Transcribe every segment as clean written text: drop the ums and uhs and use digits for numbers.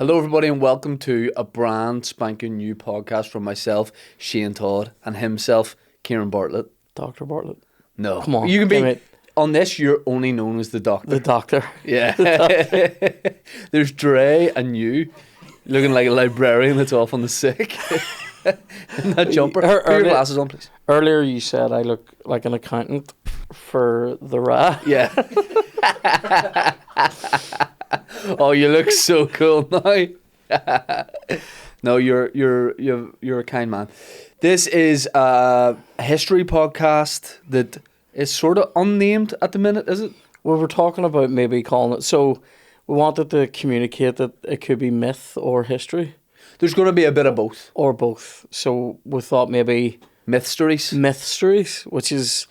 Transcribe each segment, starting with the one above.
Hello, everybody, and welcome to a brand spanking new podcast from myself, Ciaran Todd, and himself, Ciaran Bartlett. Dr. Bartlett. No. Come on. You can be... On this, you're only known as the Doctor. The Doctor. Yeah. The doctor. There's Dre and you, looking like a librarian that's off on the sick. In that jumper. Put your glasses on, please. Earlier you said I look like an accountant for the Ra. Yeah. Oh, you look so cool now. No, you're a kind man. This is a history podcast that is sort of unnamed at the minute, is it? Well, we're talking about maybe calling it. So we wanted to communicate that it could be myth or history. There's going to be a bit of both. Or both. So we thought maybe... Mythstories, which is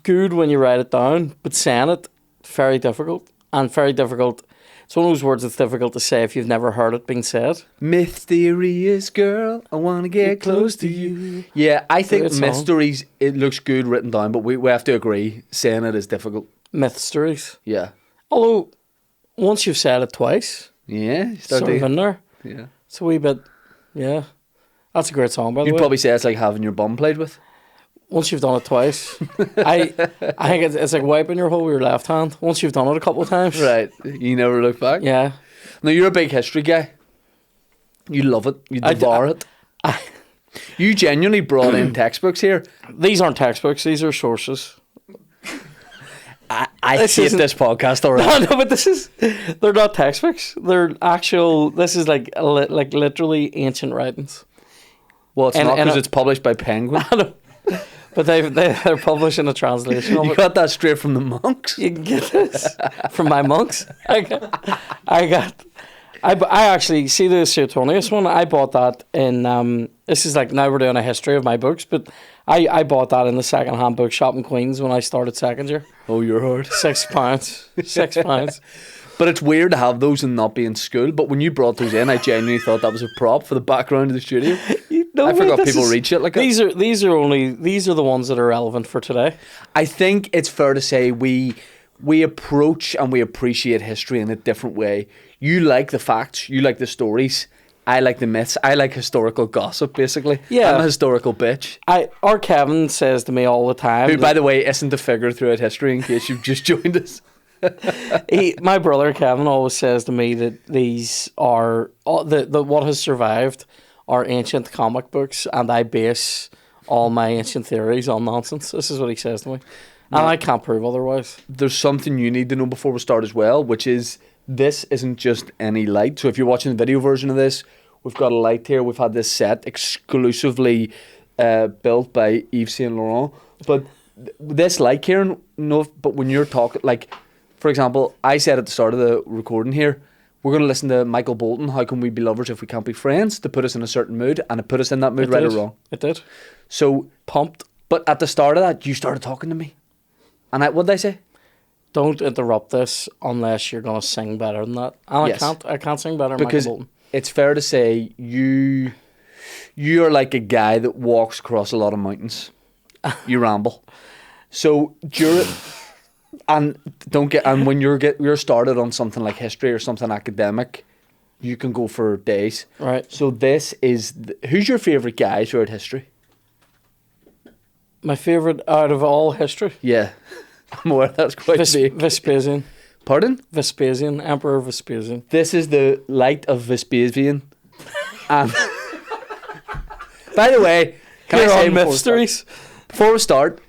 good when you write it down, but saying it, very difficult. And very difficult. It's one of those words that's difficult to say if you've never heard it being said. Mysterious girl, I want to get close to you. Yeah, I think Mythstories, it looks good written down, but we have to agree, saying it is difficult. Mythstories. Yeah. Although, once you've said it twice, yeah, sort of in there. Yeah. It's a wee bit, yeah. That's a great song, by the way. You'd probably say it's like having your bum played with. Once you've done it twice, I think it's like wiping your hole with your left hand. Once you've done it a couple of times. Right. You never look back? Yeah. No, you're a big history guy. You love it. You devour it. You genuinely brought in textbooks here. These aren't textbooks. These are sources. I hate this podcast already. No, but they're not textbooks. They're actual, this is like literally ancient writings. Well, it's not because it's published by Penguin. But they're publishing a translation of it. You got that straight from the monks? You can get this from my monks. I actually see the Suetonius one. I bought that in this is like, now we're doing a history of my books, but I bought that in the second-hand bookshop in Queens when I started second year. Oh, you're hard. £6. £6. But it's weird to have those and not be in school. But when you brought those in, I genuinely thought that was a prop for the background of the studio. I forgot people read shit like that. These are the ones that are relevant for today. I think it's fair to say we approach and we appreciate history in a different way. You like the facts, you like the stories. I like the myths. I like historical gossip, basically. Yeah. I'm a historical bitch. Our Kevin says to me all the time. Who, by the way, isn't a figure throughout history, in case you've just joined us. My brother Kevin always says to me that these are the what has survived are ancient comic books, and I base all my ancient theories on nonsense. This is what he says to me, and I can't prove otherwise. There's something you need to know before we start as well, which is this isn't just any light. So if you're watching the video version of this, we've got a light here. We've had this set exclusively built by Yves Saint Laurent, but this light here, no. But when you're talking, like, for example, I said at the start of the recording here, we're going to listen to Michael Bolton, How Can We Be Lovers If We Can't Be Friends, to put us in a certain mood, and it put us in that mood, right or wrong. It did. So, pumped. But at the start of that, you started talking to me. And what did I say? Don't interrupt this unless you're going to sing better than that. And yes. I can't sing better than because Michael Bolton. It's fair to say you're like a guy that walks across a lot of mountains. You ramble. So, and when you're started on something like history or something academic, you can go for days. Right. So this is who's your favorite guy throughout history? My favorite out of all history. Yeah, I'm aware that's quite big. Vespasian. Pardon? Vespasian, Emperor Vespasian. This is the light of Vespasian. And by the way, can I say before we start?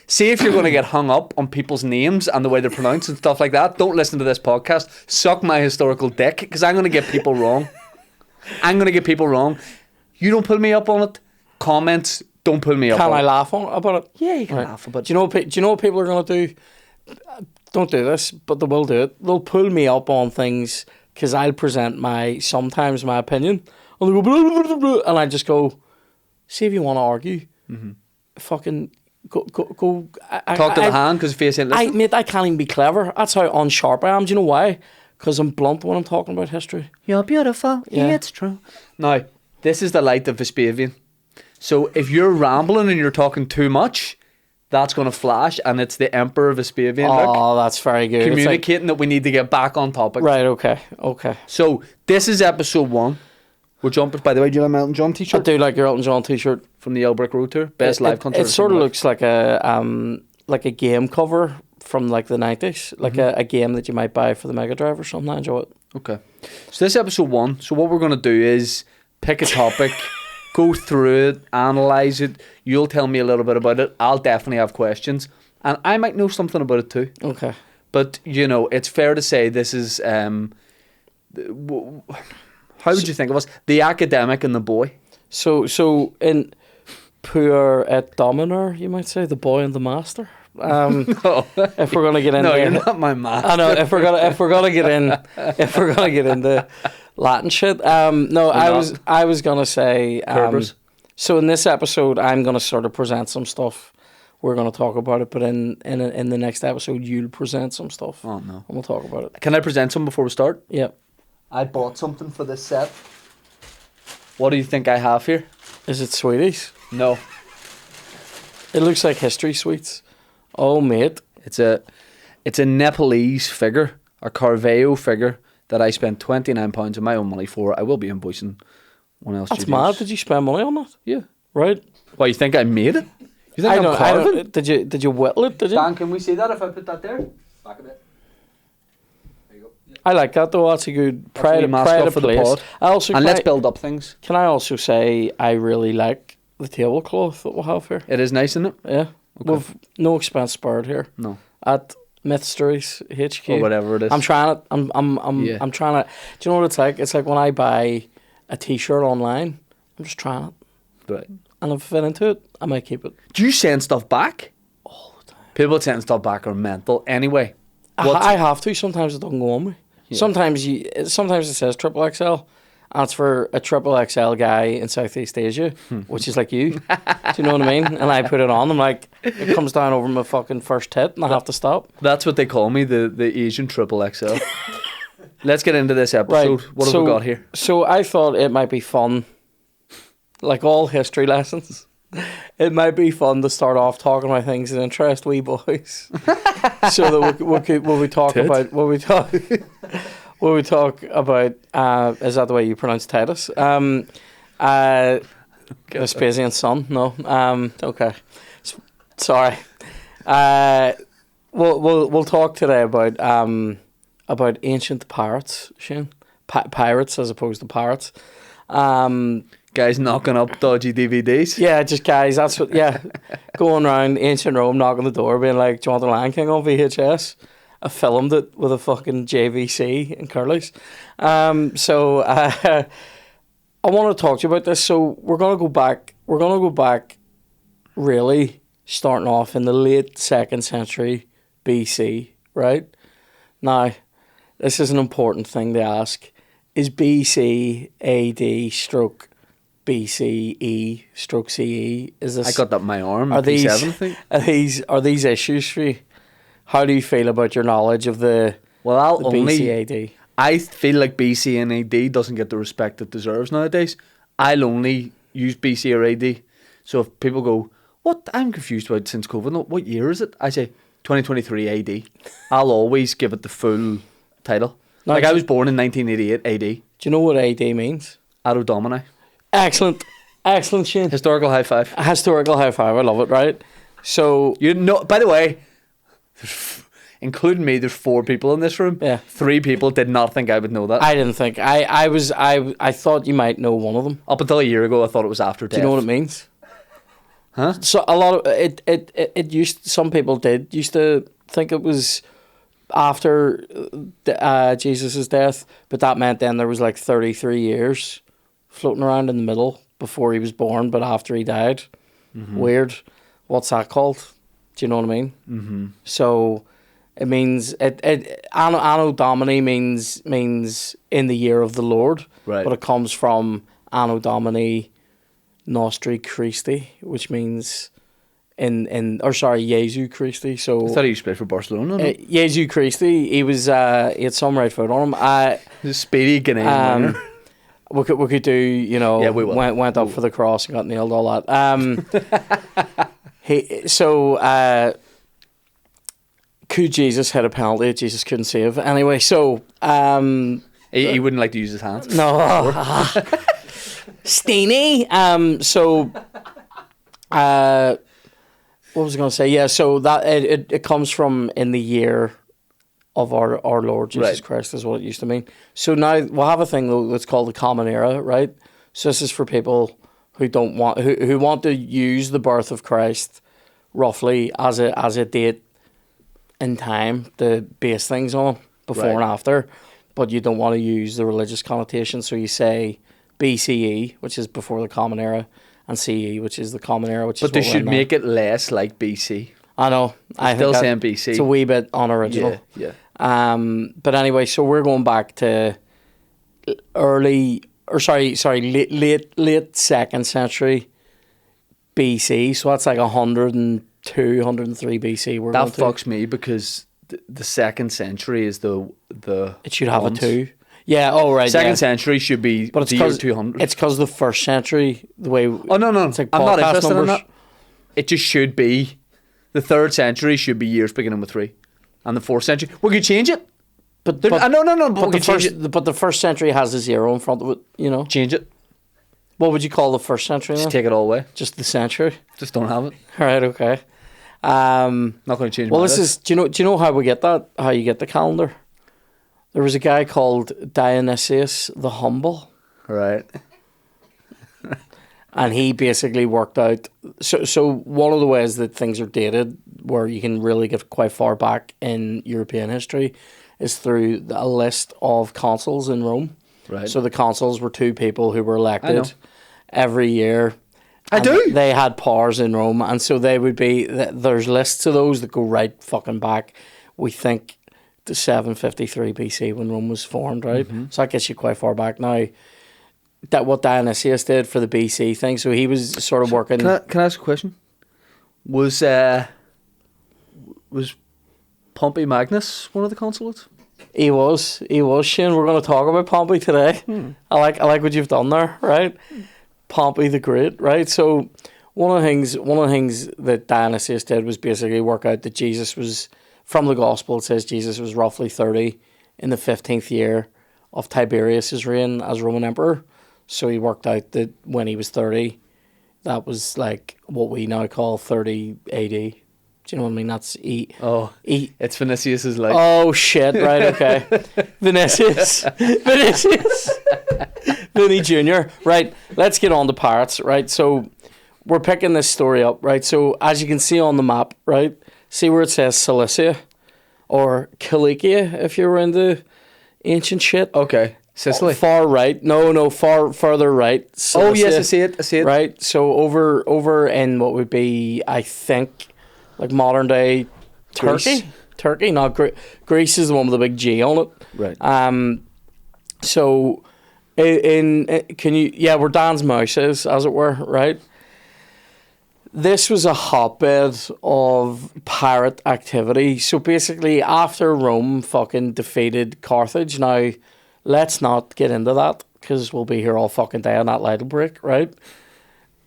See if you're going to get hung up on people's names and the way they're pronounced and stuff like that. Don't listen to this podcast. Suck my historical dick, because I'm going to get people wrong. You don't pull me up on it. Comments, don't pull me up on it. Can I laugh about it? Yeah, you can laugh about it. Do you know what people are going to do? Don't do this, but they will do it. They'll pull me up on things because I'll present sometimes my opinion. And they go, blah, blah, blah, blah, and I just go, see if you want to argue. Mm-hmm. Fucking... Go! Talk to the hand, because face ain't listening. Mate, I can't even be clever. That's how unsharp I am. Do you know why? Because I'm blunt when I'm talking about history. You're beautiful. Yeah, it's true. Now, this is the light of Vespasian. So if you're rambling and you're talking too much, that's going to flash, and it's the Emperor Vespavian look Oh, that's very good. It's like, communicating that we need to get back on topic. right, okay. So this is episode 1. We're jumping. By the way, do you like my Elton John I t-shirt do like your Elton John t-shirt. from the Yellow Brick Road tour? Best live concert. It sort of looks like a game cover from like the 90s, like a game that you might buy for the Mega Drive or something. I enjoy it. Okay. So this is episode 1. So what we're going to do is pick a topic, go through it, analyse it. You'll tell me a little bit about it. I'll definitely have questions. And I might know something about it too. Okay. But, you know, it's fair to say this is... how would you think of us? The academic and the boy. So in Puer et Dominer, you might say, the boy and the master. No. If we're gonna get into, No, you're not my master. I know if we're gonna get into Latin shit. No, I was gonna say. So in this episode, I'm gonna sort of present some stuff. We're gonna talk about it, but in the next episode, you'll present some stuff. Oh no, and we'll talk about it. Can I present some before we start? Yep. I bought something for this set. What do you think I have here? Is it sweeties? No. It looks like history sweets. Oh, mate. It's a Nepalese figure, a Carvalho figure that I spent £29 of my own money for. I will be invoicing one else. That's mad. Did you spend money on that? Yeah. Right. Well, you think I made it? You think I'm carving? Did you whittle it? Did you? Dan, can we see that if I put that there? Back a bit. There you go. Yeah. I like that though. That's a good pride of for place. the pod. Let's build up things. Can I also say I really like the tablecloth that we'll have here? It is nice, isn't it? Yeah. Okay. We've no expense spared here. No. At Mythstories HQ. Or whatever it is. I'm trying it. I'm trying to. Do you know what it's like? It's like when I buy a t-shirt online. I'm just trying it. Right. And if I fit into it, I might keep it. Do you send stuff back? All the time. People sending stuff back are mental. Anyway. I have to. Sometimes it doesn't go on me. Yeah. Sometimes it says triple XL. And it's for a triple XL guy in Southeast Asia, which is like you. Do you know what I mean? And I put it on. I'm like, it comes down over my fucking first tit and I have to stop. That's what they call me, the Asian triple XL. Let's get into this episode. Right. What have we got here? So I thought it might be fun, like all history lessons. It might be fun to start off talking about things that interest wee boys, so that we talk about is that the way you pronounce Titus? Vespasian's son? No. Okay. Sorry. We'll talk today about ancient pirates, Shane. Pirates as opposed to pirates. Guys knocking up dodgy DVDs. Yeah, just guys. That's what. Yeah, going around ancient Rome, knocking the door, being like, "Do you want the Lion King on VHS?" I filmed it with a fucking JVC and curlies. So I want to talk to you about this. So we're gonna go back. We're gonna go back, really starting off in the late 2nd century BC. Right now, this is an important thing to ask: is BC AD stroke BCE stroke CE? Is this? I got that in my arm. Are these issues for you? How do you feel about your knowledge of the BC AD? I feel like BC and AD doesn't get the respect it deserves nowadays. I'll only use BC or AD. So if people go, what? I'm confused about since COVID. No, what year is it? I say 2023 AD. I'll always give it the full title. Now, like I was born in 1988 AD. Do you know what AD means? Anno Domini. Excellent, Shane. Historical high five. Historical high five. I love it. Right. So you know. By the way, including me, there's 4 people in this room. Yeah. 3 people did not think I would know that. I didn't think. I thought you might know one of them. Up until a year ago, I thought it was after death. Do you know what it means? Huh? So a lot of it used. Some people used to think it was after Jesus' death, but that meant then there was like 33 years floating around in the middle before he was born, but after he died. Mm-hmm. Weird. What's that called? Do you know what I mean? Mm-hmm. So it means Anno Domini means in the year of the Lord, right? But it comes from Anno Domini Nostri Christi, which means Jesu Christi. So I thought he used to play for Barcelona. No? Jesu Christi. He had some right foot on him. He's a speedy Ghanaian winner. We could do, you know, yeah, we will. went up for the cross and got nailed, all that. Could Jesus hit a penalty that Jesus couldn't save? Anyway, so He wouldn't like to use his hands. no, Steenie. What was I going to say? Yeah, so that it comes from in the year of our Lord Jesus Christ is what it used to mean. So now we'll have a thing though that's called the Common Era, right? So this is for people who don't want who want to use the birth of Christ roughly as a date in time to base things on before and after, but you don't want to use the religious connotation. So you say BCE, which is before the Common Era, and CE, which is the Common Era. But they should make it less like BC. I know. I still saying BC. It's a wee bit unoriginal. Yeah. But anyway, so we're going back to late 2nd century BC. So that's like 102, 103 BC. That fucks me because the 2nd century is the it should have a 2. Yeah, oh right. 2nd century should be but it's the year 200. It's because the 1st century, the way... Oh, no. It's like I'm not interested numbers. in that. It just should be... The 3rd century should be years beginning with 3. And the 4th century... We could change it. No. But the change it. But the 1st century has a 0 in front of it, you know? Change it. What would you call the 1st century Just then? take it all away. Just the century? Just don't have it. Right, okay. Not going to change well, my this list. is... Do you know how we get that? How you get the calendar? There was a guy called Dionysius the Humble. Right. And he basically worked out... So one of the ways that things are dated, where you can really get quite far back in European history, is through a list of consuls in Rome. Right. So the consuls were 2 people who were elected every year. I do. They had powers in Rome, and so they would be... There's lists of those that go right fucking back. We think... to 753 BC when Rome was formed, right? Mm-hmm. So that gets you quite far back now. That what Dionysius did for the BC thing. So he was sort of working. Can I ask a question? Was Pompey Magnus one of the consulates? He was. Shane, we're going to talk about Pompey today. I like what you've done there, right? Pompey the Great, right? So one of the things that Dionysius did was basically work out that Jesus was. From the Gospel, it says Jesus was roughly 30 in the 15th year of Tiberius' reign as Roman Emperor. So he worked out that when he was 30, that was like what we now call 30 AD. Do you know what I mean? That's it's Vinicius's life. Oh, shit. Right, okay. Vinicius. Vinny Jr. Right, let's get on to Pirates, right? So we're picking this story up, right? So as you can see on the map, right? See where it says Cilicia or Cilicia if you were into ancient shit. Okay. Sicily. Far right. No, further right. Cilicia, oh yes, I see it. Right. So over in what would be, I think, like modern day Turkey. Greece. Turkey, not Greece is the one with the big G on it. Right. So where Dan's mouse is, as it were, right? This was a hotbed of pirate activity. So basically, after Rome fucking defeated Carthage, now let's not get into that because we'll be here all fucking day on that ladle break, right?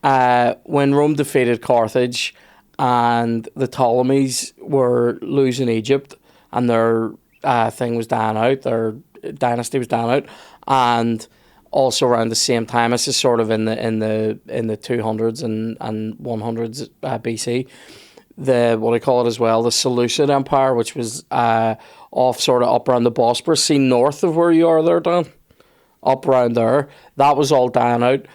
When Rome defeated Carthage and the Ptolemies were losing Egypt and their thing was dying out, their dynasty was dying out, and also around the same time, this is sort of in the 200s and 100s BC. What I call it as well, the Seleucid Empire, which was off sort of up around the Bosporus, see north of where you are there, Dan, up around there. That was all dying out,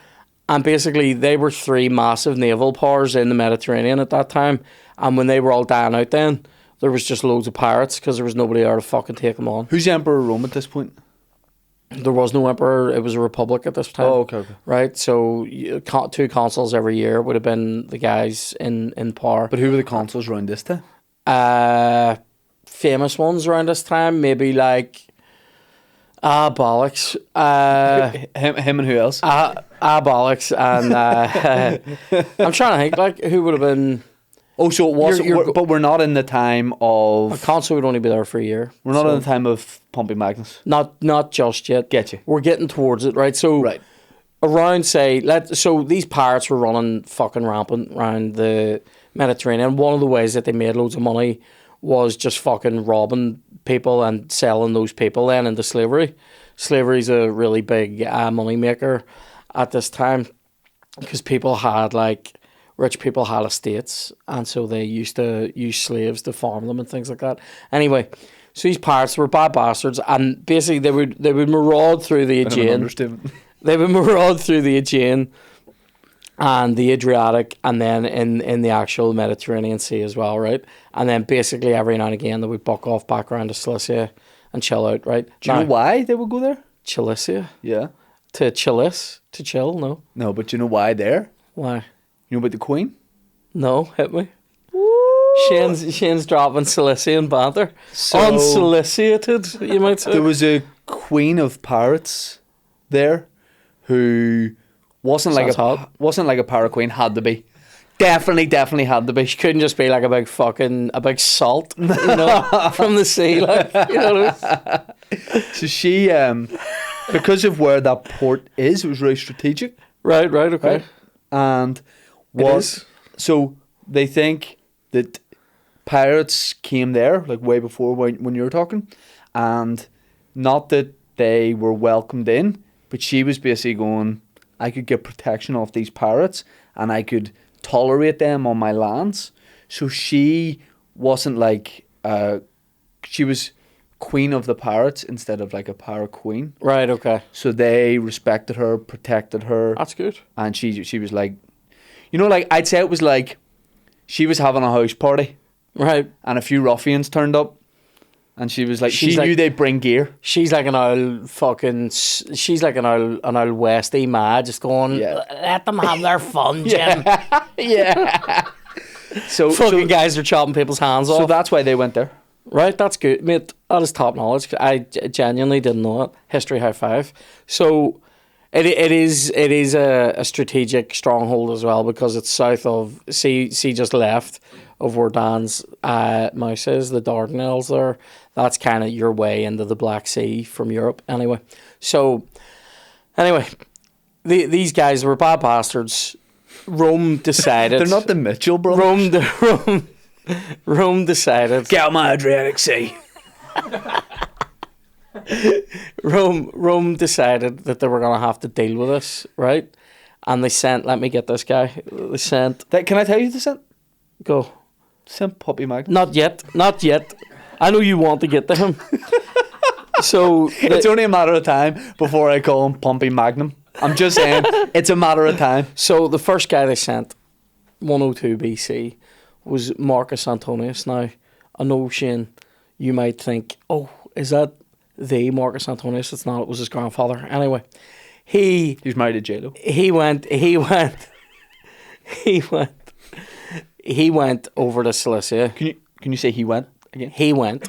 and basically they were 3 massive naval powers in the Mediterranean at that time. And when they were all dying out, then there was just loads of pirates because there was nobody there to fucking take them on. Who's the Emperor of Rome at this point? There was no emperor. It was a republic at this time. Oh, okay. Right, so 2 consuls every year would have been the guys in power. But who were the consuls around this time? Famous ones around this time, maybe like bollocks. Him and who else? Bollocks and I'm trying to think like who would have been. Oh, so it was, but we're not in the time of... A consul would only be there for a year. We're not in the time of Pompey Magnus. Not just yet. Get you. We're getting towards it, right? So around, say, so these pirates were running fucking rampant around the Mediterranean. One of the ways that they made loads of money was just fucking robbing people and selling those people then into slavery. Slavery's a really big money maker at this time because people had rich people had estates, and so they used to use slaves to farm them and things like that. Anyway, so these pirates were bad bastards, and basically they would maraud through the Aegean. They would maraud through the Aegean and the Adriatic, and then in the actual Mediterranean Sea as well, right? And then basically every now and again they would buck off back around to Cilicia and chill out, right? Do you know why they would go there? Cilicia? Yeah. To chillis? To chill? No. No, but you know why there? Why? You know about the Queen? No, hit me. Shane's dropping Cilician banter. So, unsolicited, you might say. There was a queen of pirates there who wasn't like a pirate queen. Had to be. Definitely had to be. She couldn't just be like a big salt, you know, from the sea, like, you know what I mean? So she, because of where that port is, it was really strategic. Right, okay. Right? And so they think that pirates came there like way before when you were talking, and not that they were welcomed in, but she was basically going, I could get protection off these pirates and I could tolerate them on my lands. So she wasn't like she was queen of the pirates instead of like a pirate queen. Right, okay. So they respected her, protected her. That's good. And she was like, you know, like I'd say it was like she was having a house party. Right. And a few ruffians turned up. And she was like, she knew they'd bring gear. She's like an old Westie mad, just going, let them have their fun, Jim. Yeah. So guys are chopping people's hands off. So that's why they went there. Right, that's good, mate. That is top knowledge. I genuinely didn't know it. History high five. So it is a strategic stronghold as well, because it's south of just left of where Dan's mouse is, the Dardanelles there. That's kind of your way into the Black Sea from Europe. Anyway, these guys were bad bastards. Rome decided they're not the Mitchell brothers. Rome decided, get out my Adriatic Sea. Rome decided that they were going to have to deal with this, right? And they sent, let me get this guy. They sent. Can I tell you they sent? Go. Sent Puppy Magnum. Not yet. I know you want to get to him. So it's only a matter of time before I call him Pumpy Magnum. I'm just saying, it's a matter of time. So the first guy they sent, 102 BC, was Marcus Antonius. Now, I know, Shane, you might think, oh, is that the Marcus Antonius? It's not. It was his grandfather. Anyway, he was married to J-Lo. He went over to Cilicia. Can you say he went again? He went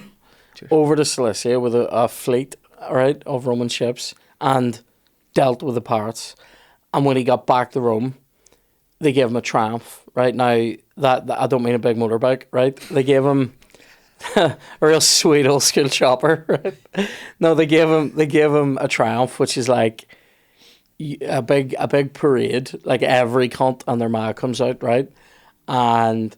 over to Cilicia with a fleet, right, of Roman ships, and dealt with the pirates. And when he got back to Rome, they gave him a triumph. Right now, that I don't mean a big motorbike. Right, they gave him a real sweet old school chopper. Right? No, they gave him a triumph, which is like a big parade. Like every cunt and their ma comes out, right, and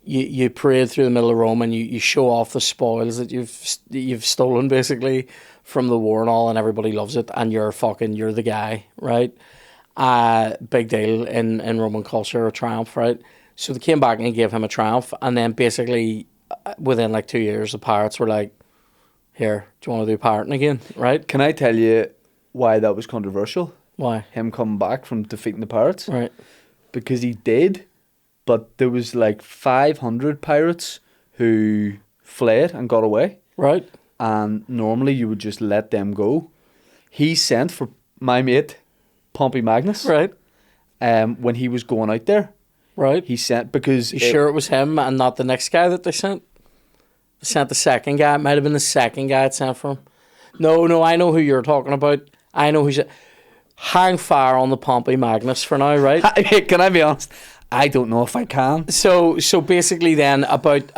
you parade through the middle of Rome and you show off the spoils that you've stolen basically from the war and all, and everybody loves it, and you're the guy, right? Big deal in Roman culture, a triumph, right? So they came back and gave him a triumph, and then basically within like 2 years, the pirates were like, "Here, do you want to do pirating again?" Right? Can I tell you why that was controversial? Why? Him coming back from defeating the pirates, right? Because he did, but there was like 500 pirates who fled and got away, right? And normally you would just let them go. He sent for my mate Pompey Magnus, right? When he was going out there, right? He sent because sure it was him and not the next guy that they sent. They sent the second guy. It might have been the second guy it sent for him. No, I know who you're talking about. I know who's. Hang fire on the Pompey Magnus for now, right? Can I be honest? I don't know if I can. So basically, then about.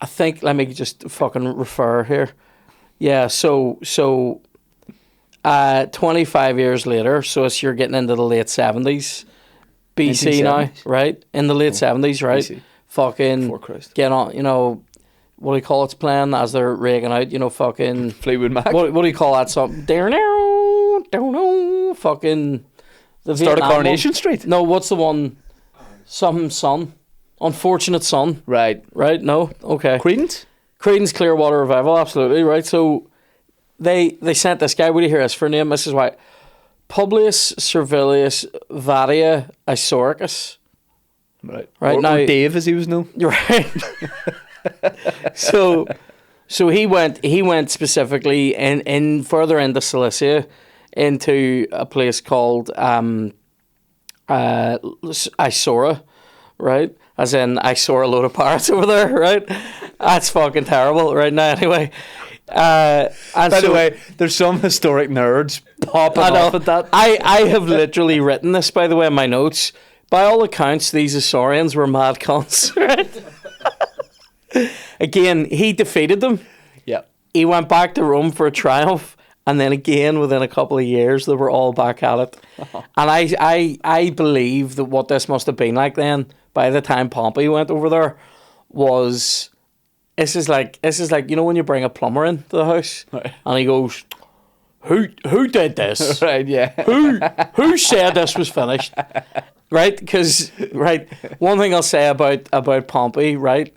I think, let me just fucking refer here. Yeah, so 25 years later, so as you're getting into the late 70s, BC now, 1970s? right? In the late 70s, right? BC. Fucking Before Christ. get on, you know, what do you call it's playing as they're raking out, you know, fucking Fleetwood Mac. what do you call that song? Don't know, fucking the Start of Vietnam Coronation one. Street. No, what's the one? Something Son. Unfortunate Son. Right. Right? No? Okay. Credence? Creedence Clearwater Revival, absolutely, right? So they sent this guy, what do you hear his for name? This is why. Publius Servilius Vadia Isauricus. Right. Right, Or now- Dave, as he was known. You're right. so he went specifically in further into Cilicia, into a place called Isora, right? As in I saw a load of pirates over there, right? That's fucking terrible right now anyway. And By the way, there's some historic nerds popping I know. off at that. I have literally written this, by the way, in my notes. By all accounts, these Isaurians were mad cunts, right? Again, he defeated them. Yeah. He went back to Rome for a triumph, and then again, within a couple of years, they were all back at it. And I believe that what this must have been like then, by the time Pompey went over there, was... This is like you know when you bring a plumber into the house, Right. and he goes, "Who did this? Right, yeah. Who said this was finished?" Right? Because one thing I'll say about Pompey, right?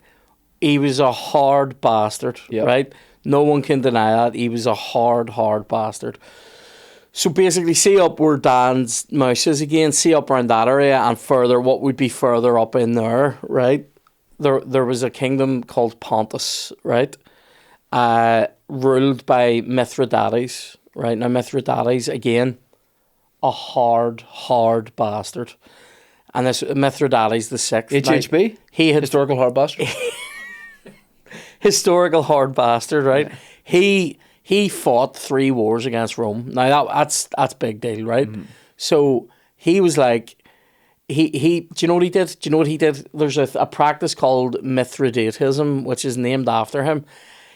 He was a hard bastard, Yep. right? No one can deny that. He was a hard bastard. So basically, see up where Dan's mouse is again, see up around that area, and further, what would be further up in there, right? There was a kingdom called Pontus, right? Ruled by Mithridates, right? Now Mithridates, again, a hard bastard. And this Mithridates the sixth. HHB? He had Historical hard bastard. historical hard bastard, right? Yeah. He fought 3 wars against Rome. Now that's big deal, right? Mm-hmm. So he was like, he. Do you know what he did? Do you know what he did? There's a practice called Mithridatism, which is named after him.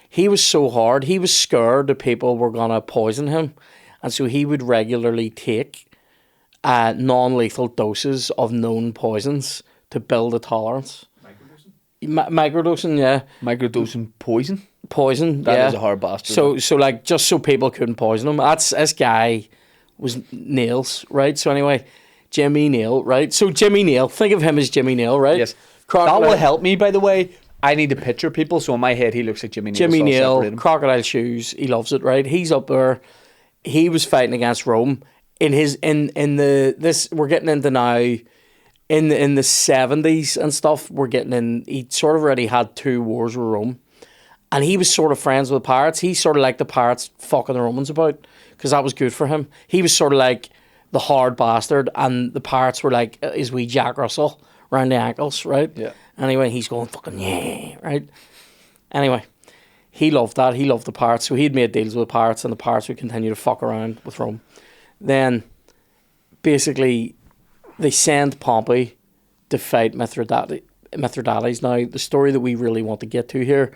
He was so hard. He was scared that people were gonna poison him, and so he would regularly take non-lethal doses of known poisons to build a tolerance. Microdosing, yeah. Microdosing poison. Poison, That yeah. is a hard bastard. So like just so people couldn't poison him. This guy was nails, right? So anyway, Jimmy Neal, right? So Jimmy Neal, think of him as Jimmy Neal, right? Yes. Crocodile, That will help me, by the way. I need to picture people, so in my head he looks like Jimmy Neal. Jimmy so I'll Neal, separate him. crocodile shoes. He loves it, right? He's up there. He was fighting against Rome in this. We're getting into now. In the 70s and stuff, we're getting in. He sort of already had 2 wars with Rome, and he was sort of friends with the pirates. He sort of liked the pirates fucking the Romans about because that was good for him. He was sort of like the hard bastard, and the pirates were like his wee Jack Russell around the ankles, right? Yeah. Anyway, he's going fucking yeah, right? Anyway, he loved that. He loved the pirates, so he'd made deals with the pirates, and the pirates would continue to fuck around with Rome. Then, basically, they send Pompey to fight Mithridates. Now, the story that we really want to get to here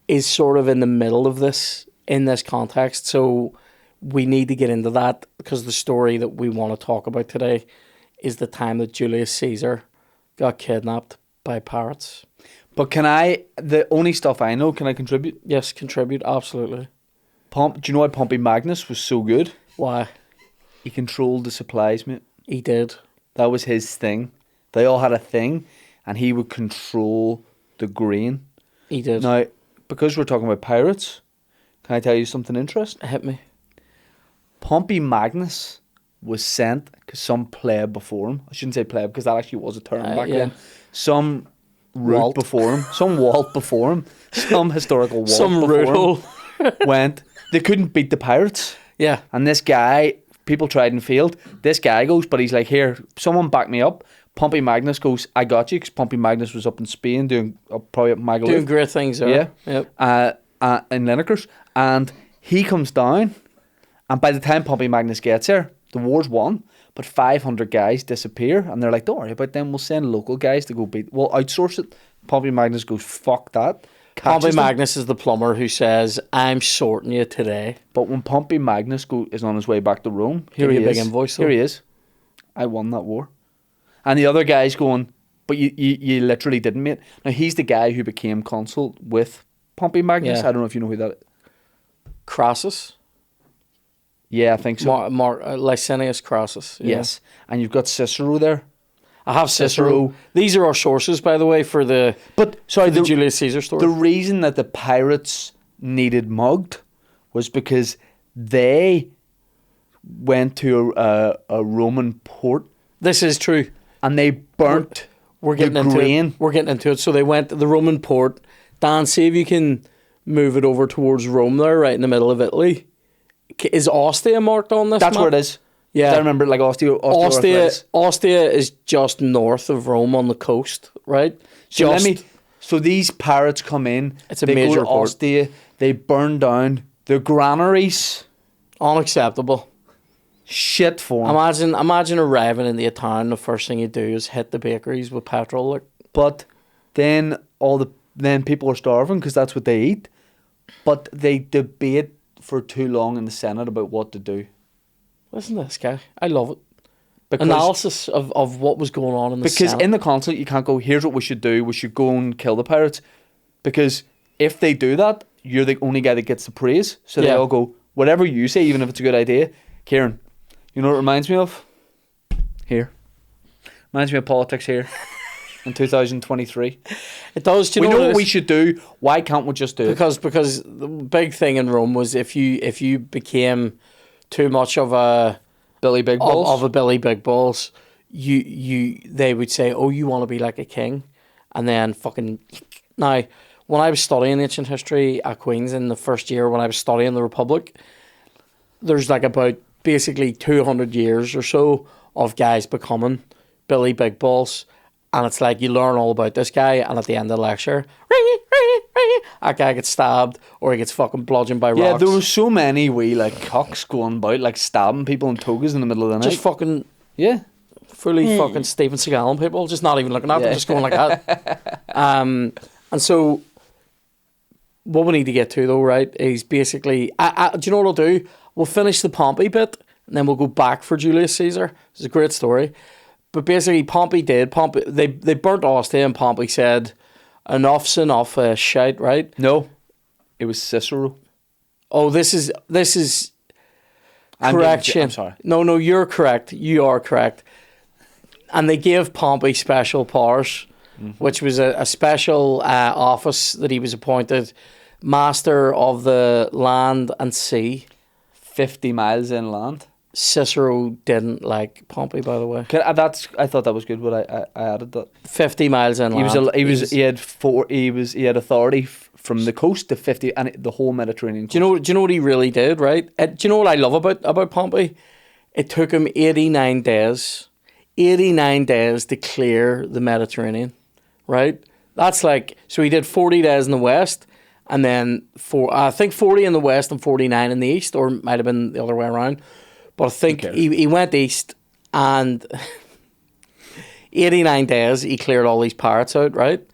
is sort of in the middle of this, in this context. So we need to get into that because the story that we want to talk about today is the time that Julius Caesar got kidnapped by pirates. But the only stuff I know, can I contribute? Yes, contribute, absolutely. Do you know why Pompey Magnus was so good? Why? He controlled the supplies, mate. He did. That was his thing. They all had a thing, and he would control the grain. He did. Now, because we're talking about pirates, can I tell you something interesting? Hit me. Pompey Magnus was sent because some pleb before him. I shouldn't say pleb because that actually was a term back yeah. then. Some root Walt. before him, some Walt before him, some historical Walt Some before root him hole. went. They couldn't beat the pirates. Yeah. And this guy, people tried and failed. This guy goes, but he's like, here, someone back me up. Pompey Magnus goes, I got you, because Pompey Magnus was up in Spain doing, probably up in Magaluf. Doing great things there. Yeah. Yep. In Lineker's. And he comes down, and by the time Pompey Magnus gets there, the war's won, but 500 guys disappear, and they're like, don't worry about them, we'll send local guys to go we'll outsource it. Pompey Magnus goes, fuck that. Pompey Catches them. Magnus is the plumber who says, I'm sorting you today. But when Pompey Magnus is on his way back to Rome, here Give he you a is. big invoice, though. Here he is. I won that war. And the other guy's going, but you literally didn't, mate. Now, he's the guy who became consul with Pompey Magnus. Yeah. I don't know if you know who that is. Crassus. Yeah, I think so. Licinius Crassus. Yeah. Yes. And you've got Cicero there. I have Cicero. These are our sources, by the way, for the Julius Caesar story. The reason that the pirates needed mugged was because they went to a Roman port. This is true. And they burnt we're getting into grain. It. We're getting into it. So they went to the Roman port. Dan, see if you can move it over towards Rome there, right in the middle of Italy. Is Ostia marked on this That's map? where it is. Yeah. I remember like Ostia is just north of Rome on the coast, right? So these pirates come in. It's a major go to port. Ostia. They burn down the granaries. Unacceptable. Shit form. Imagine arriving in the town. The first thing you do is hit the bakeries with petrol. Like. But then then people are starving because that's what they eat. But they debate for too long in the Senate about what to do. Listen to this guy. I love it. Because, analysis of what was going on in the Senate. Because in the council, you can't go, here's what we should do. We should go and kill the pirates. Because if they do that, you're the only guy that gets the praise. So they all go, whatever you say, even if it's a good idea. Ciaran, you know what it reminds me of? Here. Reminds me of politics here. In 2023. It does. Do you know what what we should do? Why can't we just do it? Because the big thing in Rome was if you became too much of a Billy Big Balls of a Billy Big Balls, they would say, oh, you want to be like a king, and then fucking now. When I was studying ancient history at Queen's in the first year, when I was studying the Republic, there's like about basically 200 years or so of guys becoming Billy Big Balls. And it's like you learn all about this guy, and at the end of the lecture, that guy gets stabbed or he gets fucking bludgeoned by rocks. Yeah, there were so many wee like cocks going about, like stabbing people in togas in the middle of the night. Just fucking fully fucking Steven Seagal people, just not even looking at them, just going like that. And so what we need to get to though, right, is basically, do you know what I'll do? We'll finish the Pompey bit, and then we'll go back for Julius Caesar. It's a great story. But basically, they burnt Ostia, and Pompey said, enough's enough, shite, right? No, it was Cicero. Oh, this is correction. I'm sorry. No, you're correct. You are correct. And they gave Pompey special powers, which was a special office that he was appointed, master of the land and sea. 50 miles inland. Cicero didn't like Pompey, by the way. I thought that was good. But I added that 50 miles inland. He had authority from the coast to 50 and the whole Mediterranean coast. Do you know what he really did? Right? Do you know what I love about Pompey? It took him 89 days. 89 days to clear the Mediterranean. Right? That's like, so he did 40 days in the west, and then 40 in the west and 49 in the east, or it might have been the other way around. But I think he went east, and 89 days he cleared all these pirates out, right?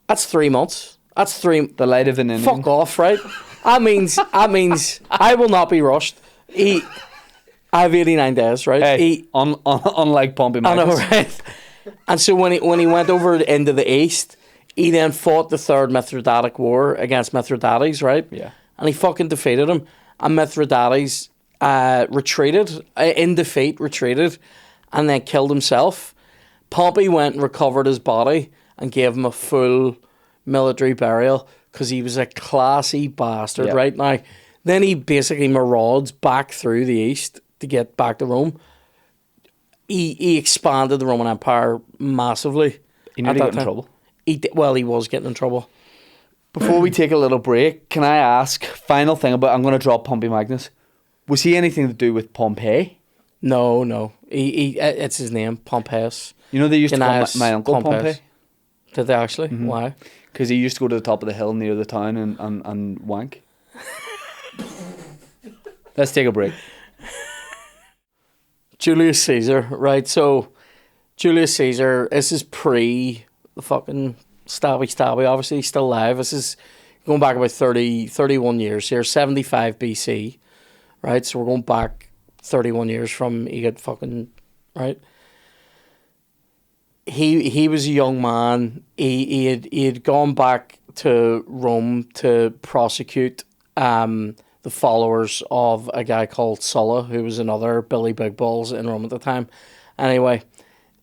That's 3 months. The light of an Indian. Fuck off, right? That means I will not be rushed. I have 89 days, right? Hey, unlike Pompey Magnus. I know, right? And so when he went over into the east, he then fought the Third Mithridatic War against Mithridates, right? Yeah. And he fucking defeated him. And Mithridates retreated, in defeat, and then killed himself. Pompey went and recovered his body and gave him a full military burial because he was a classy bastard, right? Now, then he basically marauds back through the east to get back to Rome. He expanded the Roman Empire massively. He nearly got in trouble. He was getting in trouble. Before we take a little break, can I ask, final thing about, I'm going to drop Pompey Magnus. Was he anything to do with Pompey? No. It's his name, Pompeius. You know they used to call my uncle Pompey? Did they actually? Mm-hmm. Why? Because he used to go to the top of the hill near the town and wank. Let's take a break. Julius Caesar, right? So, Julius Caesar, this is pre the fucking stabby. Obviously, he's still alive. This is going back about 31 years here, 75 BC, right? So, we're going back 31 years from he got fucking, right? he was a young man. He had gone back to Rome to prosecute the followers of a guy called Sulla, who was another Billy Big Balls in Rome at the time. Anyway,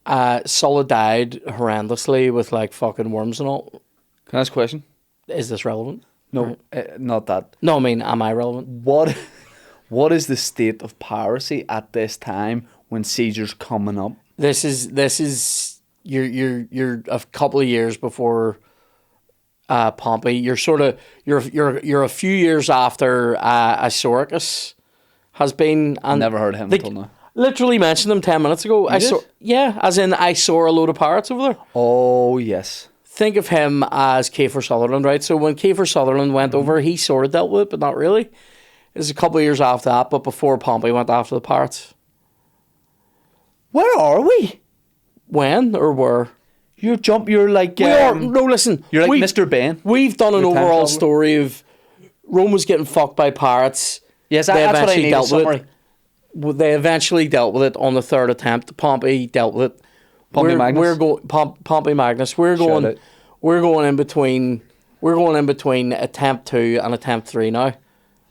Sulla died horrendously with like fucking worms and all. Can I ask a question? Is this relevant? No, not that. No, I mean, am I relevant? What is the state of piracy at this time when Caesar's coming up? This is you're a couple of years before Pompey. You're a few years after Isauricus has been. And Never heard of him until now. Literally mentioned him 10 minutes ago. As in I saw a load of pirates over there. Oh yes. Think of him as Kiefer Sutherland, right? So when Kiefer Sutherland went over, he sort of dealt with it, but not really. It was a couple of years after that, but before Pompey went after the pirates. Where are we? When or where? You're like... no, listen. You're like Mr. Bain. We've done an overall story of Rome was getting fucked by pirates. Yes, that's what I need, a summary. They eventually dealt with it on the third attempt. Pompey dealt with it. Pompey Magnus. Pompey Magnus. We're going in between attempt 2 and attempt 3 now.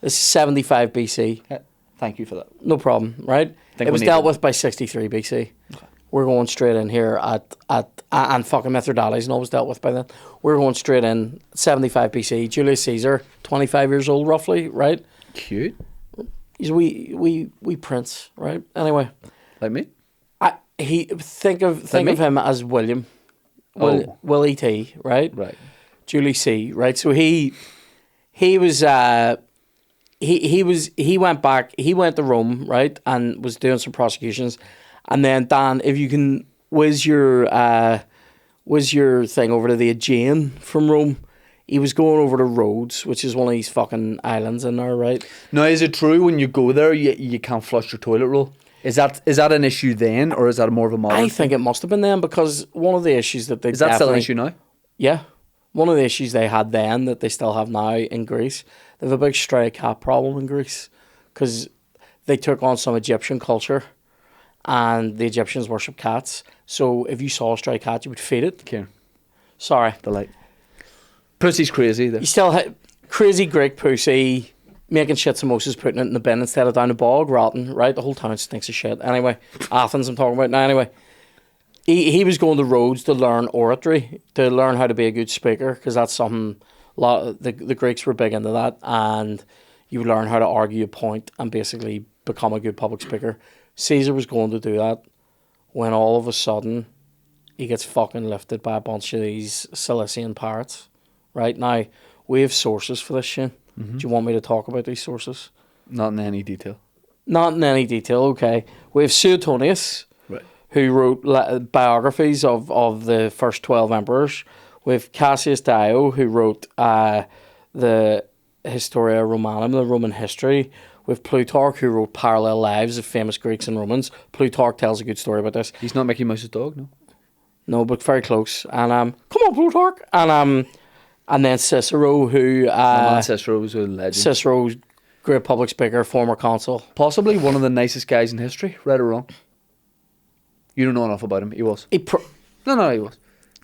This is 75 BC. Thank you for that. No problem, right? It was dealt with by 63 BC. Okay. We're going straight in here and fucking Mithridates and all was dealt with by then. We're going straight in 75 BC. Julius Caesar, 25 years old roughly, right? Cute. He's we prince, right? Anyway. Like me? Think of him as William. Willie T, right? Right. Julie C, right? So he was he went back, he went to Rome, right, and was doing some prosecutions. And then Dan, if you can whiz your thing over to the Aegean from Rome. He was going over to Rhodes, which is one of these fucking islands in there, right? Now, is it true when you go there you can't flush your toilet roll? Is that an issue then, or is that more of a modern I think it must have been then, because one of the issues that they Is that still an issue now? Yeah. One of the issues they had then that they still have now in Greece, they have a big stray cat problem in Greece, because they took on some Egyptian culture, and the Egyptians worship cats. So if you saw a stray cat, you would feed it. Ciaran. Sorry. Delight. Pussy's crazy though. You still had crazy Greek pussy making shit samosas, putting it in the bin instead of down the bog, rotten, right? The whole town stinks of shit. Anyway, Athens I'm talking about now. Anyway, he was going to Rhodes to learn oratory, to learn how to be a good speaker, because that's something the Greeks were big into that, and you would learn how to argue a point and basically become a good public speaker. Caesar was going to do that when all of a sudden he gets fucking lifted by a bunch of these Cilician pirates. Right now, we have sources for this shit. Mm-hmm. Do you want me to talk about these sources? Not in any detail. Not in any detail, okay. We have Suetonius, right, who wrote biographies of the first 12 emperors. We have Cassius Dio, who wrote the Historia Romanum, the Roman history. We have Plutarch, who wrote parallel lives of famous Greeks and Romans. Plutarch tells a good story about this. He's not Mickey Mouse's dog, no? No, but very close. And come on, Plutarch. And then Cicero, who... Cicero was a legend. Cicero's great public speaker, former consul. Possibly one of the nicest guys in history, right or wrong. You don't know enough about him. He was. He was. No,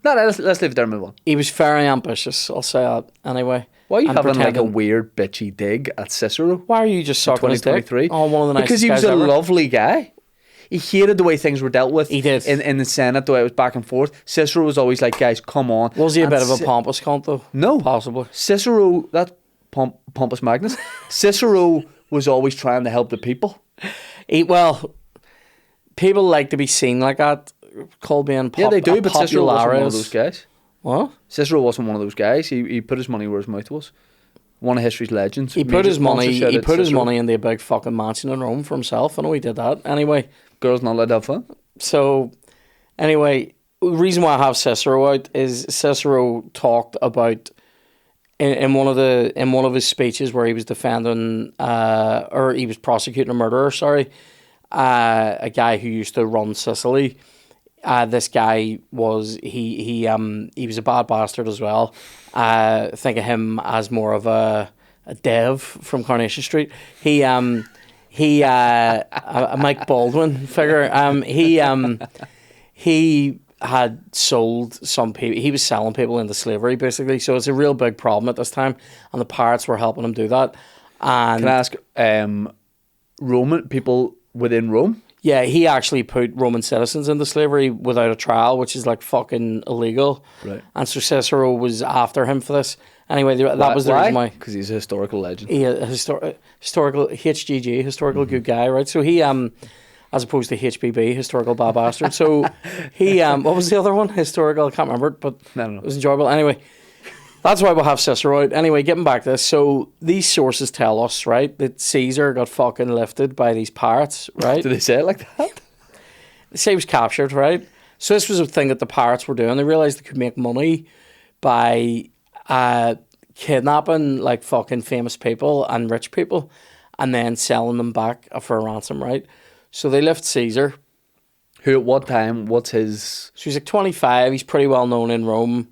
let's leave it there and move on. He was very ambitious, I'll say that. Anyway. Why are you having like a weird bitchy dig at Cicero? Why are you just sucking his dick? Oh, one of the nicest Because he was a lovely guy. He hated the way things were dealt with. He did. In the Senate, the way it was back and forth. Cicero was always like, guys, come on. Was he a bit of a pompous cunt, though? No. Possibly. Cicero, that pompous Magnus, Cicero was always trying to help the people. People like to be seen like that, called being yeah, they do, but Cicero wasn't one of those guys. What? Cicero wasn't one of those guys. He put his money where his mouth was. One of history's legends. He put his money into a big fucking mansion in Rome for himself. I know he did that. Anyway. Girls not allowed to have fun. So, anyway, the reason why I have Cicero out is Cicero talked about in one of his speeches where he was defending or he was prosecuting a murderer. A guy who used to run Sicily. This guy was he was a bad bastard as well. Think of him as more of a dev from Coronation Street. A Mike Baldwin figure. He had sold some people. He was selling people into slavery, basically. So it's a real big problem at this time, and the pirates were helping him do that. And Can I ask, Roman people within Rome? yeah, he actually put Roman citizens into slavery without a trial, which is like fucking illegal. Right. And so Cicero was after him for this. Anyway, that was the reason why. Because he's a historical legend. He historical HGG, historical good guy, right? So he as opposed to HBB, historical bad bastard. So he what was the other one? Historical, I can't remember it, but I don't know. it was enjoyable. Anyway, that's why we'll have Cicero out. Anyway, getting back to this. So these sources tell us, right, that Caesar got fucking lifted by these pirates, right? Do they say it like that? They say he was captured, right? So this was a thing that the pirates were doing. They realised they could make money by kidnapping like fucking famous people and rich people and then selling them back for a ransom, right? So they lift Caesar. Who at what time? What's his... So he's like 25. He's pretty well known in Rome.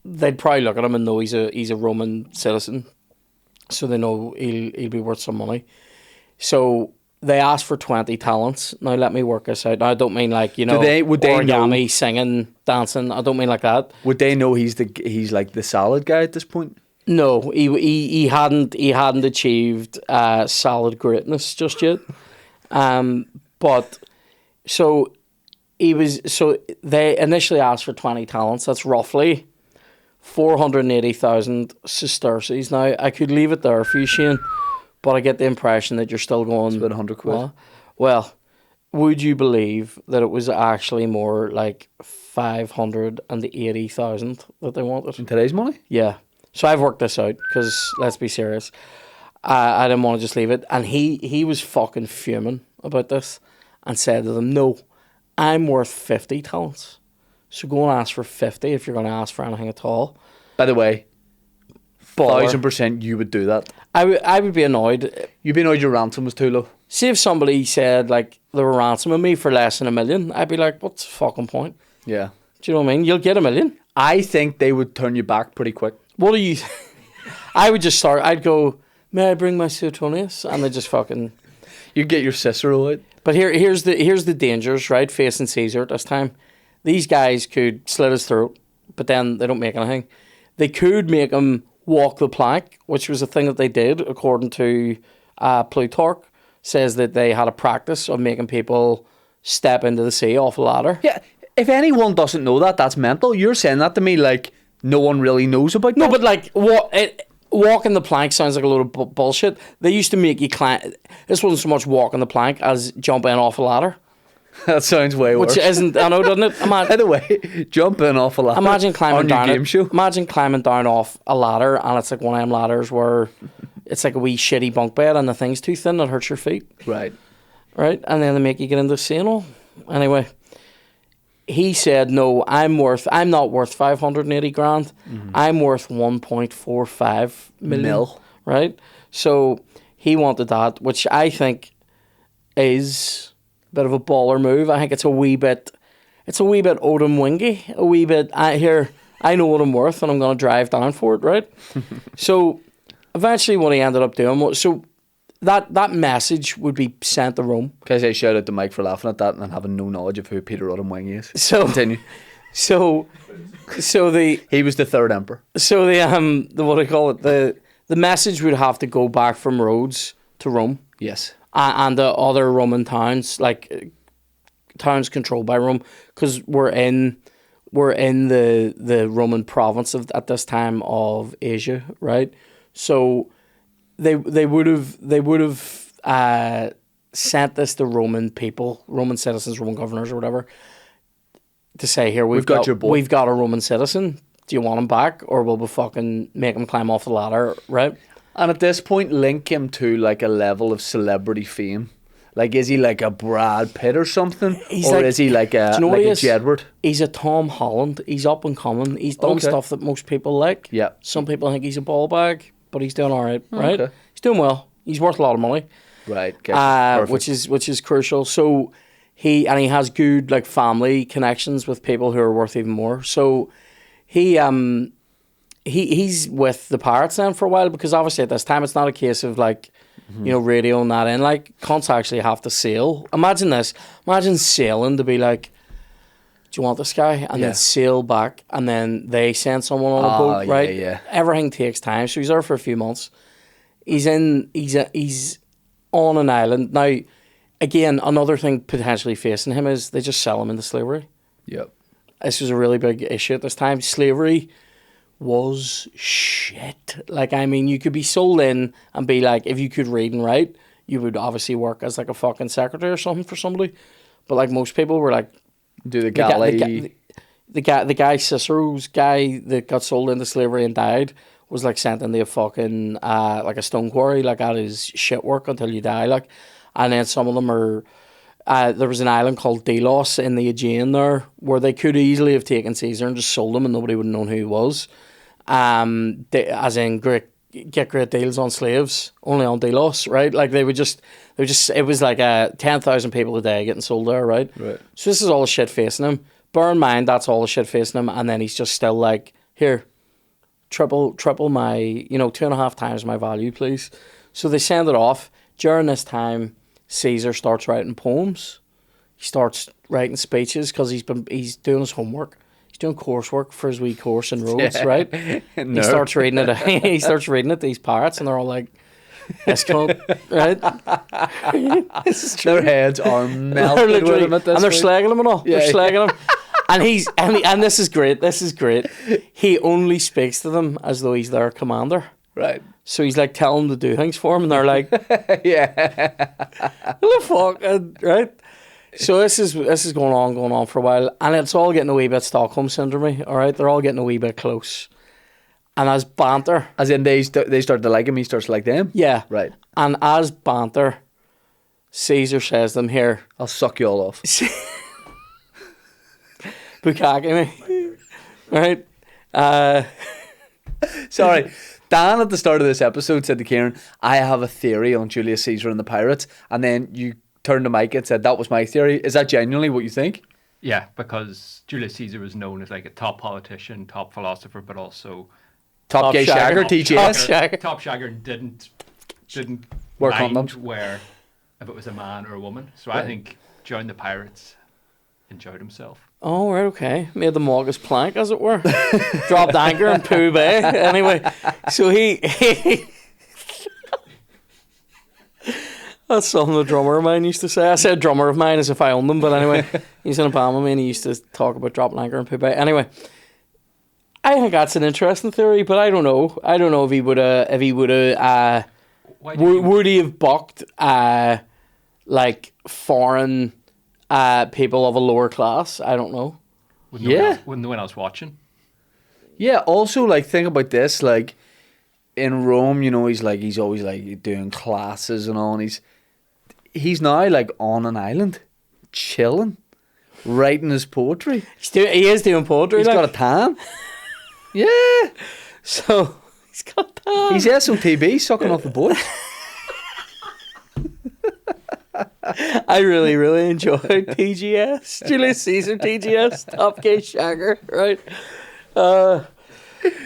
They'd probably look at him and know he's a Roman citizen. So they know he'll be worth some money. So they asked for 20 talents. Now let me work this out. Now I don't mean like, would they origami, know, singing, dancing. I don't mean like that. Would they know he's like the salad guy at this point? No, he hadn't achieved solid greatness just yet. But so they initially asked for 20 talents. That's roughly 480,000 sesterces. Now I could leave it there for you, Ciaran, but I get the impression that you're still going. It's about 100 quid. Well, would you believe that it was actually more like 580,000 that they wanted? In today's money? Yeah. So I've worked this out because let's be serious. I didn't want to just leave it. And he was fucking fuming about this and said to them, no, I'm worth 50 talents. So go and ask for 50 if you're going to ask for anything at all. By the way, Baller. 1000% you would do that. I would be annoyed. You'd be annoyed your ransom was too low. See if somebody said like they were ransoming me for less than $1 million, I'd be like, what's the fucking point? Yeah. Do you know what I mean? You'll get $1 million. I think they would turn you back pretty quick. What do you... I would just start... I'd go, may I bring my Suetonius? And they just fucking... You get your Cicero out. But here's the dangers, right, facing Caesar at this time. These guys could slit his throat, but then they don't make anything. They could make him walk the plank, which was a thing that they did, according to Plutarch. Says that they had a practice of making people step into the sea off a ladder. Yeah, if anyone doesn't know that, that's mental. You're saying that to me like no one really knows about that. No, but like walking the plank sounds like a load of bullshit. They used to make you climb. This wasn't so much walking the plank as jumping off a ladder. That sounds way worse. Which isn't, I know, doesn't it? By the way, jumping off a ladder. Imagine climbing on down your game show. Imagine climbing down off a ladder and it's like one of them ladders where it's like a wee shitty bunk bed and the thing's too thin that hurts your feet. Right. Right? And then they make you get into the sea and all. Anyway, he said, no, I'm not worth 580 grand. Mm-hmm. I'm worth 1.45 million. Right? So he wanted that, which I think is a bit of a baller move. I think it's a wee bit Odom Wingy. A wee bit, I know what I'm worth and I'm going to drive down for it, right? So eventually what he ended up doing was, so that message would be sent to Rome. Can I say shout out to Mike for laughing at that and having no knowledge of who Peter Odom is? So continue. So he was the third emperor. So the what do you call it? The message would have to go back from Rhodes to Rome. Yes. And the other Roman towns, like towns controlled by Rome, because we're in the Roman province at this time of Asia, right? So they would have sent this to Roman people, Roman citizens, Roman governors, or whatever, to say, here we've got your boy. We've got a Roman citizen. Do you want him back, or will we fucking make him climb off the ladder, right? And at this point, link him to like a level of celebrity fame. Like, is he like a Brad Pitt or something? Is he like a Jedward? He's a Tom Holland. He's up and coming. He's done stuff that most people like. Yeah. Some people think he's a ball bag, but he's doing all right, right? Okay. He's doing well. He's worth a lot of money. Right. Which is crucial. So he has good like family connections with people who are worth even more. So he's with the pirates then for a while, because obviously at this time it's not a case of like, radio and that in. Like, cunts actually have to sail. Imagine this. Imagine sailing to be like, do you want this guy? And then sail back, and then they send someone on a boat, right? Yeah. Everything takes time, so he's there for a few months. He's on an island. Now, again, another thing potentially facing him is they just sell him into slavery. Yep. This was a really big issue at this time. Slavery was shit. Like, I mean, you could be sold in and be like, if you could read and write, you would obviously work as like a fucking secretary or something for somebody. But like most people were like, Do the galley. the guy Cicero's guy that got sold into slavery and died was like sent into a fucking like a stone quarry, like at his shit work until you die, like. And then some of them are there was an island called Delos in the Aegean there where they could easily have taken Caesar and just sold him and nobody would have known who he was. As in get great deals on slaves only on Delos, right? Like they would just it was like 10,000 people a day getting sold there, right? So this is all the shit facing him. Bear in mind that's all the shit facing him, and then he's just still like, here, triple my 2.5 times my value, please. So they send it off. During this time, Caesar starts writing poems. He starts writing speeches because he's doing his homework. Doing coursework for his wee course in Rhodes, right? He starts reading it. He starts reading it to these pirates, and they're all like, "This cunt," right? This is true. Their heads are melted with him at this and they're point. slagging him and all. They're slagging him, and this is great. This is great. He only speaks to them as though he's their commander, right? So he's like telling them to do things for him, and they're like, "Yeah, what the fuck," right? So this is going on for a while, and it's all getting a wee bit Stockholm syndrome. All right, they're all getting a wee bit close, and as banter, as in they start to like him, he starts to like them. Yeah, right. And as banter, Caesar says to them, "Here, I'll suck you all off." Bukkake me, right? Sorry. Dan at the start of this episode said to Ciaran, "I have a theory on Julius Caesar and the pirates," and then you turned to Mike and said that was my theory. Is that genuinely what you think? Yeah, because Julius Caesar was known as like a top politician, top philosopher, but also top gay shagger, TGS. Top shagger didn't wear mind condoms where if it was a man or a woman. So I think joined the pirates, enjoyed himself. Oh, right, okay. Made the August plank, as it were. Dropped anchor in Pooh Bay. Anyway, so he that's something the drummer of mine used to say. I said drummer of mine as if I owned them, but anyway, he's in a band with me and he used to talk about dropping anchor in Pooh Bay. Anyway, I think that's an interesting theory, but I don't know. I don't know if he would have would he have bucked like foreign people of a lower class? I don't know. Wouldn't no one else watching? Yeah, also like think about this, like in Rome, he's always like doing classes and all, and he's now like on an island, chilling, writing his poetry. He is doing poetry. He's got a tan. Yeah. So he's got a tan. He's SOTB sucking off the boy. I really, really enjoyed TGS. Julius Caesar TGS, top gay shagger, right?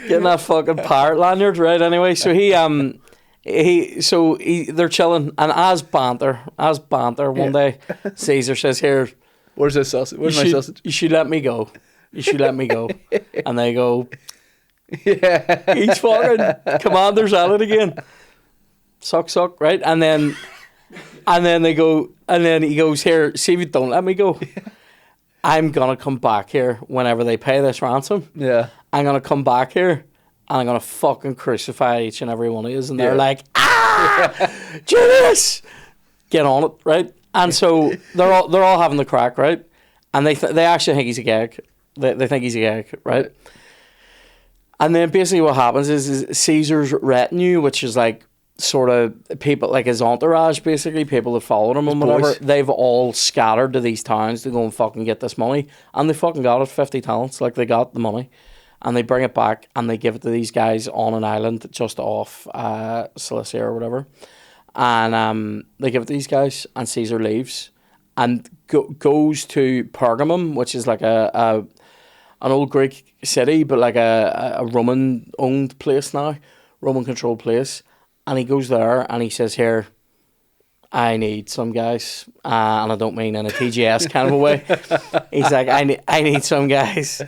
Getting that fucking pirate lanyard, right? Anyway, so they're chilling, and as banter, one day, Caesar says, "Here, where's this sausage? Where's my sausage? You should let me go. You should let me go." And they go, "Yeah." He's fucking commander's at it again. Suck, right? And then they go, and then he goes, "Here, see if you don't let me go. I'm gonna come back here whenever they pay this ransom. Yeah. I'm gonna come back here and I'm gonna fucking crucify each and every one of you." And they're like, Julius, get on it, right? And so they're all having the crack, right? And they actually think he's a gag. They think he's a gag, right? And then basically what happens is Caesar's retinue, which is like sort of people like his entourage, basically people that followed him and whatever, they've all scattered to these towns to go and fucking get this money, and they fucking got it. 50 talents, like they got the money, and they bring it back and they give it to these guys on an island just off Cilicia or whatever, and they give it to these guys, and Caesar leaves and goes to Pergamum, which is like an old Greek city, but like a Roman owned place now, Roman controlled place. And he goes there and he says, "Here, I need some guys, and I don't mean in a TGS kind of a way. He's like, I need some guys.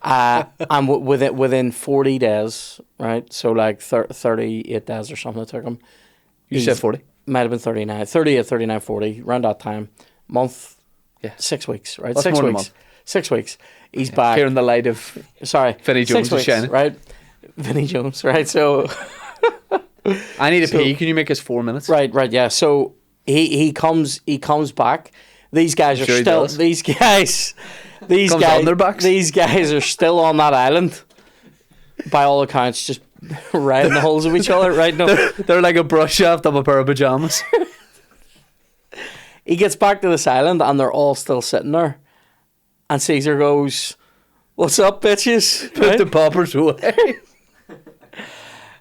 And within 40 days, right? So like 38 days or something it took him. You said 40? Might have been 39, 38, 39, 40, around that time. Month, 6 weeks, right? That's 6 more than a weeks. month. 6 weeks. He's back. Here in the light of Vinnie Jones 6 is weeks, shining. right? Vinnie Jones, right? So I need a pee. Can you make us 4 minutes? right, yeah. So he comes back. These guys are Sure he still does. these guys Comes on their backs. These guys are still on that island. By all accounts, just right in the holes of each other, right? No. They're like a brush shaft of a pair of pajamas. He gets back to this island and they're all still sitting there. And Caesar goes, "What's up, bitches?" Put Right? the poppers away.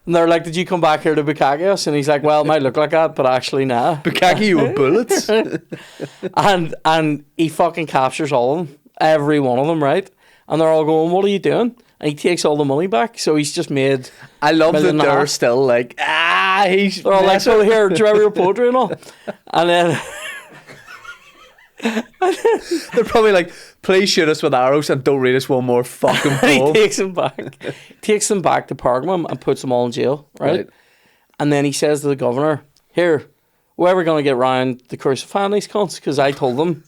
And they're like, "Did you come back here to bukkake us?" And he's like, "Well, it might look like that, but actually nah." Bukkake you with bullets. And he fucking captures all of them, every one of them, right? And they're all going, "What are you doing?" And he takes all the money back. So he's just made. I love that $1.5 million. they're still like, he's. They're all like, "Oh, here, do you remember your poetry and all?" And then They're probably like, please shoot us with arrows and don't read us one more fucking he poem. takes them back. Takes them back to Pergamum and puts them all in jail, right? And then he says to the governor, "Here, we're going to get round to crucifying these cunts because I told them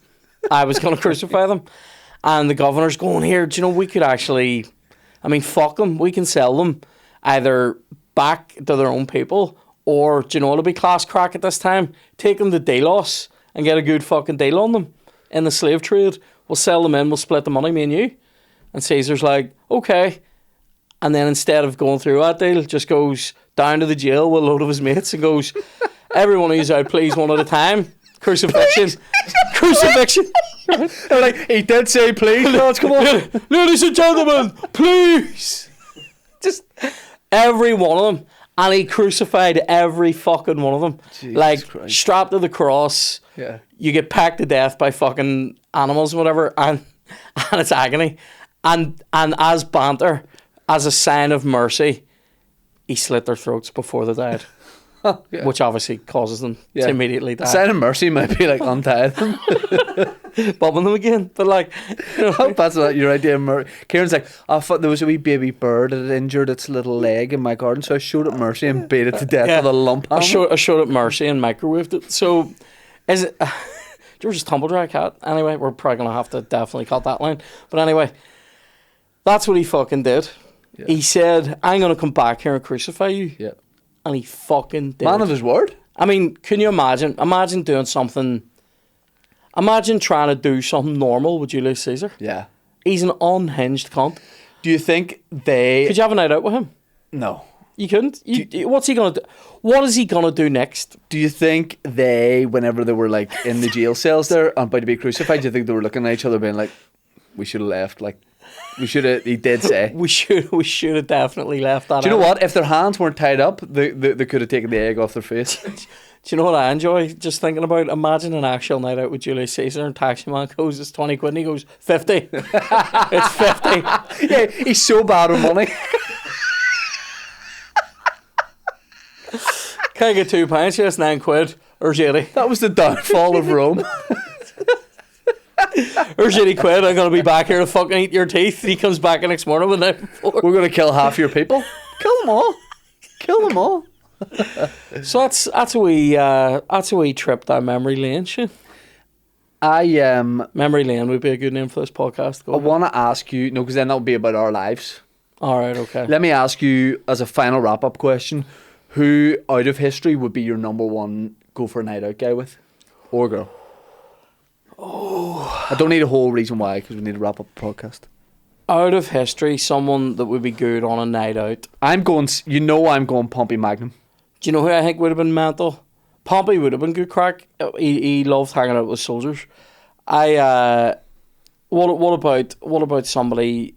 I was going to crucify them." And the governor's going, "Here, do you know, we could actually, I mean, fuck them. We can sell them either back to their own people or, do you know, it'll be class crack at this time. Take them to Delos and get a good fucking deal on them in the slave trade. We'll sell them in, we'll split the money, me and you." And Caesar's like, "Okay." And then instead of going through that deal, just goes down to the jail with a load of his mates and goes, "Every one of you out, please, one at a time. Crucifixion." Crucifixion. They're like, he did say please, lads, come on. "Ladies and gentlemen, please." Just every one of them. And he crucified every fucking one of them. Jesus like, Christ. strapped to the cross. Yeah. You get packed to death by fucking animals or whatever. And it's agony. And as banter, as a sign of mercy, he slit their throats before they died. Yeah. Which obviously causes them to immediately die. A sign of mercy might be like untie them. Bobbing them again. But like, you know, I hope that's not your idea of Ciaran's like, I thought there was a wee baby bird that had injured its little leg in my garden, so I showed it mercy and beat it to death with a lump I hammer. showed it mercy and microwaved it. So, is it George's tumble dry cat? Anyway, we're probably gonna have to definitely cut that line. But anyway, that's what he fucking did. Yeah. He said, "I'm gonna come back here and crucify you." Yeah. And he fucking did. Man of his word. I mean, can you imagine? Imagine doing something. Imagine trying to do something normal with Julius Caesar. Yeah. He's an unhinged cunt. Do you think they... Could you have a night out with him? No. You couldn't. What's he gonna do? What is he gonna do next? Do you think they, whenever they were like in the jail cells there and about to be crucified, do you think they were looking at each other being like, we should have left, like, we should have, he did say. We should have definitely left that. Do you know out. what? If their hands weren't tied up, they could have taken the egg off their face. Do you know what I enjoy just thinking about? Imagine an actual night out with Julius Caesar and taxi man goes, "It's 20 quid," and he goes, 50. It's 50. Yeah, he's so bad with money. Can I get 2 pints? Yes, 9 quid. Or 80. That was the downfall of Rome. Or 80 quid. I'm going to be back here to fucking eat your teeth. He comes back the next morning with the night before. We're going to kill half your people. Kill them all. Kill them all. So that's a wee trip down memory lane, shit. Memory lane would be a good name for this podcast. I want to ask you, no, because then that would be about our lives. All right, okay. Let me ask you, as a final wrap-up question, who out of history would be your number one go for a night out guy with? Or girl? Oh. I don't need a whole reason why, because we need to wrap up the podcast. Out of history, someone that would be good on a night out. I'm going Pompey Magnum. Do you know who I think would have been mental? Pompey would have been good crack. He loved hanging out with soldiers. What about somebody?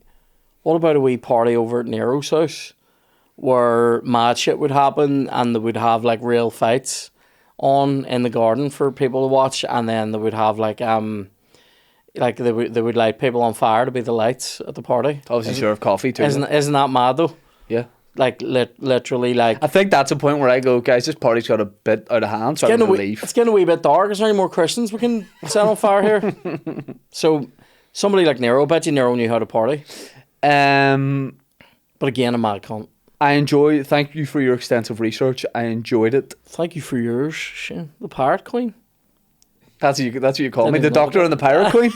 What about a wee party over at Nero's house, where mad shit would happen and they would have like real fights on in the garden for people to watch, and then they would have like they would light people on fire to be the lights at the party. Obviously serve coffee too. Isn't that mad though? Yeah. like literally like. I think that's a point where I go, guys, this party's got a bit out of hand, so I'm going to leave. It's getting a wee bit dark. Is there any more Christians we can set on fire here? So somebody like Nero, I bet you Nero knew how to party. But again, a mad cunt. Thank you for your extensive research. I enjoyed it. Thank you for yours, Shane. The Pirate Queen. That's what you call me, the Doctor and the Pirate Queen.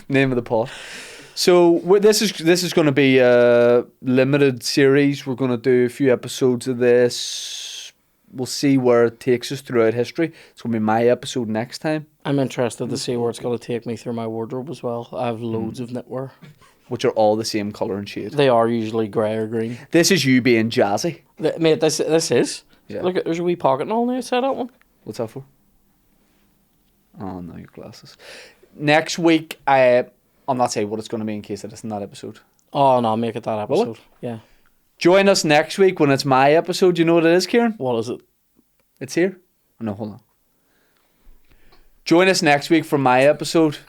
Name of the pot. So this is going to be a limited series. We're going to do a few episodes of this. We'll see where it takes us throughout history. It's going to be my episode next time. I'm interested to see where it's going to take me through my wardrobe as well. I have loads of knitwear. Which are all the same colour and shade. They are usually grey or green. This is you being jazzy. Mate, this is. Yeah. Look, there's a wee pocket and all on the outside of that one. What's that for? Oh, no, your glasses. Next week, I'll not say what it's going to be in case it isn't that episode. Oh, no, make it that episode. Will it? Yeah. Join us next week when it's my episode. You know what it is, Ciaran? What is it? It's here. Oh, no, hold on. Join us next week for my episode,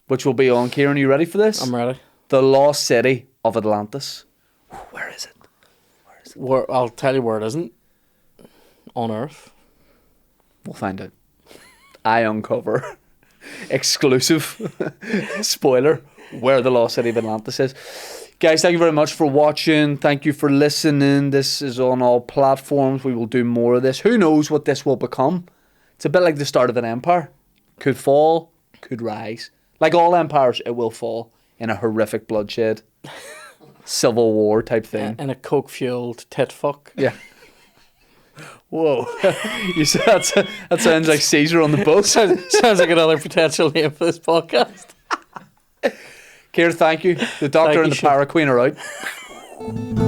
which will be on. Ciaran, are you ready for this? I'm ready. The Lost City of Atlantis. Where is it? I'll tell you where it isn't. On Earth. We'll find out. I uncover exclusive spoiler where the Lost City of Atlantis is. Guys, thank you very much for watching. Thank you for listening. This is on all platforms. We will do more of this. Who knows what this will become? It's a bit like the start of an empire. Could fall, could rise. Like all empires, it will fall in a horrific bloodshed, civil war type thing. And a coke-fueled tit fuck. Yeah. Whoa. You said that sounds like Caesar on the boat. Sounds like another potential name for this podcast. Ciaran, thank you. The Doctor and the Pirate Queen are out.